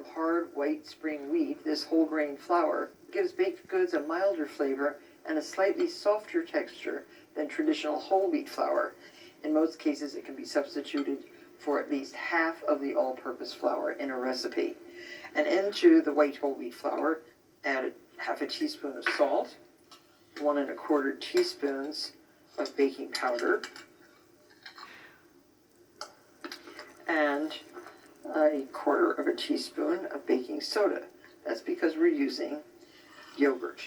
of hard white spring wheat, this whole grain flour gives baked goods a milder flavor and a slightly softer texture than traditional whole wheat flour. In most cases, it can be substituted for at least half of the all-purpose flour in a recipe. And into the white whole wheat flour, add half a teaspoon of salt, 1 1/4 teaspoons of baking powder, and a 1/4 teaspoon of baking soda. That's because we're using yogurt.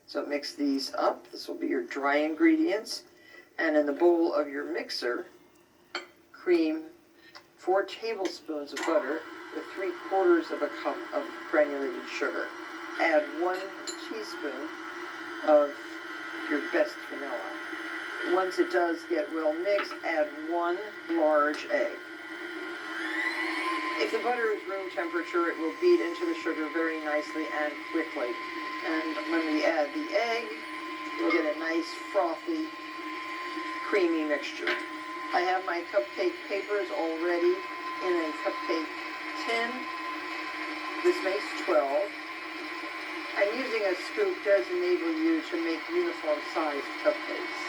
So mix these up. This will be your dry ingredients. And in the bowl of your mixer, cream 4 tablespoons of butter with 3/4 cup of granulated sugar. Add 1 teaspoon of your best vanilla. Once it does get well mixed, add 1 large egg. If the butter is room temperature, it will beat into the sugar very nicely and quickly. And when we add the egg, you'll get a nice frothy, creamy mixture. I have my cupcake papers already in a cupcake tin. This makes 12. And using a scoop does enable you to make uniform sized cupcakes.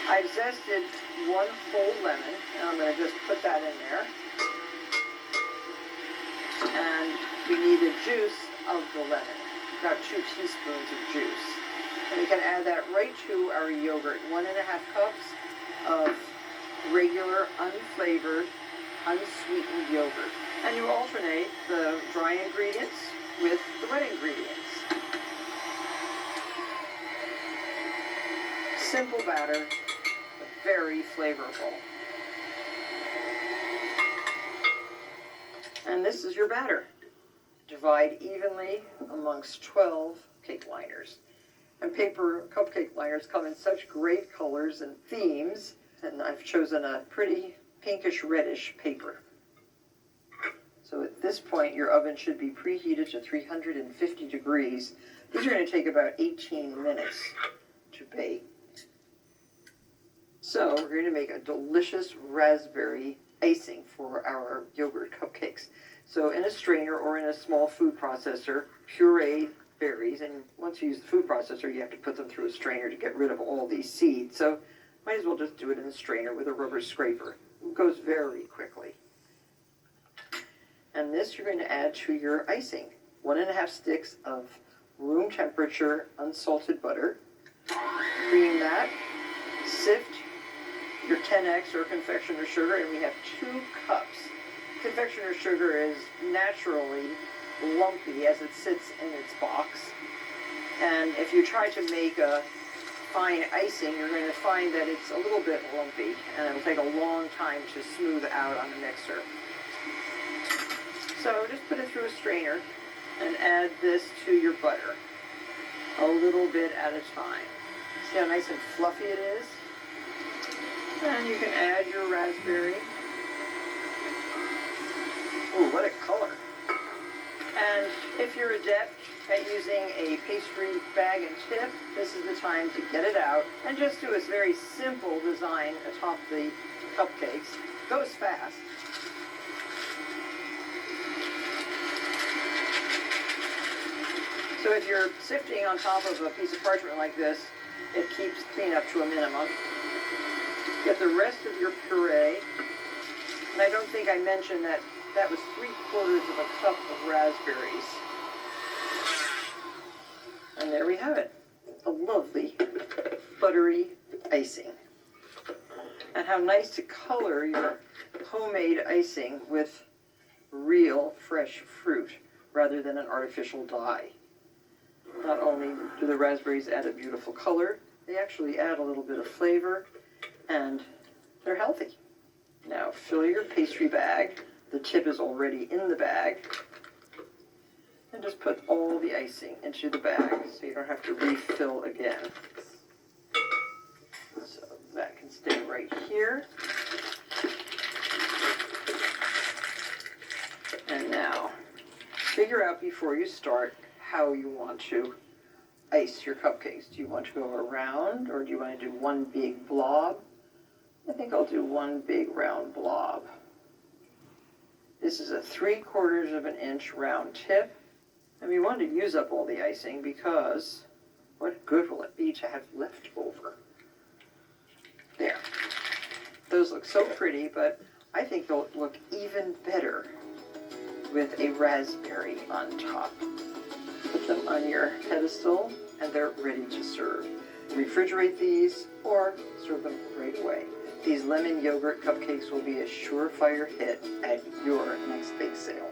I've zested 1 whole lemon, and I'm going to just put that in there. And we need the juice of the lemon, about 2 teaspoons of juice. And we can add that right to our yogurt, 1 1/2 cups of regular, unflavored, unsweetened yogurt. And you alternate the dry ingredients with the wet ingredients. Simple batter, but very flavorful. And this is your batter. Divide evenly amongst 12 cake liners. And paper cupcake liners come in such great colors and themes, and I've chosen a pretty pinkish reddish paper. So at this point, your oven should be preheated to 350 degrees. These are going to take about 18 minutes to bake. So we're going to make a delicious raspberry icing for our yogurt cupcakes. So in a strainer or in a small food processor, puree berries, and once you use the food processor, you have to put them through a strainer to get rid of all these seeds. So might as well just do it in the strainer with a rubber scraper. It goes very quickly. And this you're going to add to your icing. 1 1/2 sticks of room temperature unsalted butter. Cream that. Sift your 10x or confectioner sugar, and we have 2 cups. Confectioner sugar is naturally lumpy as it sits in its box. And if you try to make a fine icing, you're going to find that it's a little bit lumpy, and it'll take a long time to smooth out on the mixer. So just put it through a strainer and add this to your butter, a little bit at a time. See how nice and fluffy it is? And you can add your raspberry. Ooh, what a color. And if you're adept at using a pastry bag and tip, this is the time to get it out and just do a very simple design atop the cupcakes. It goes fast. So if you're sifting on top of a piece of parchment like this, it keeps cleanup to a minimum. Get the rest of your puree. And I don't think I mentioned that that was 3/4 cup of raspberries. And there we have it. A lovely buttery icing. And how nice to color your homemade icing with real fresh fruit rather than an artificial dye. Not only do the raspberries add a beautiful color, they actually add a little bit of flavor, and they're healthy. Now fill your pastry bag. The tip is already in the bag. And just put all the icing into the bag so you don't have to refill again. So that can stay right here. And now, figure out before you start how you want to ice your cupcakes. Do you want to go around, or do you want to do one big blob? I think I'll do one big round blob. This is a 3/4 of an inch round tip. And we want to use up all the icing because what good will it be to have leftover? There. Those look so pretty, but I think they'll look even better with a raspberry on top. Put them on your pedestal and they're ready to serve. Refrigerate these or serve them right away. These lemon yogurt cupcakes will be a surefire hit at your next bake sale.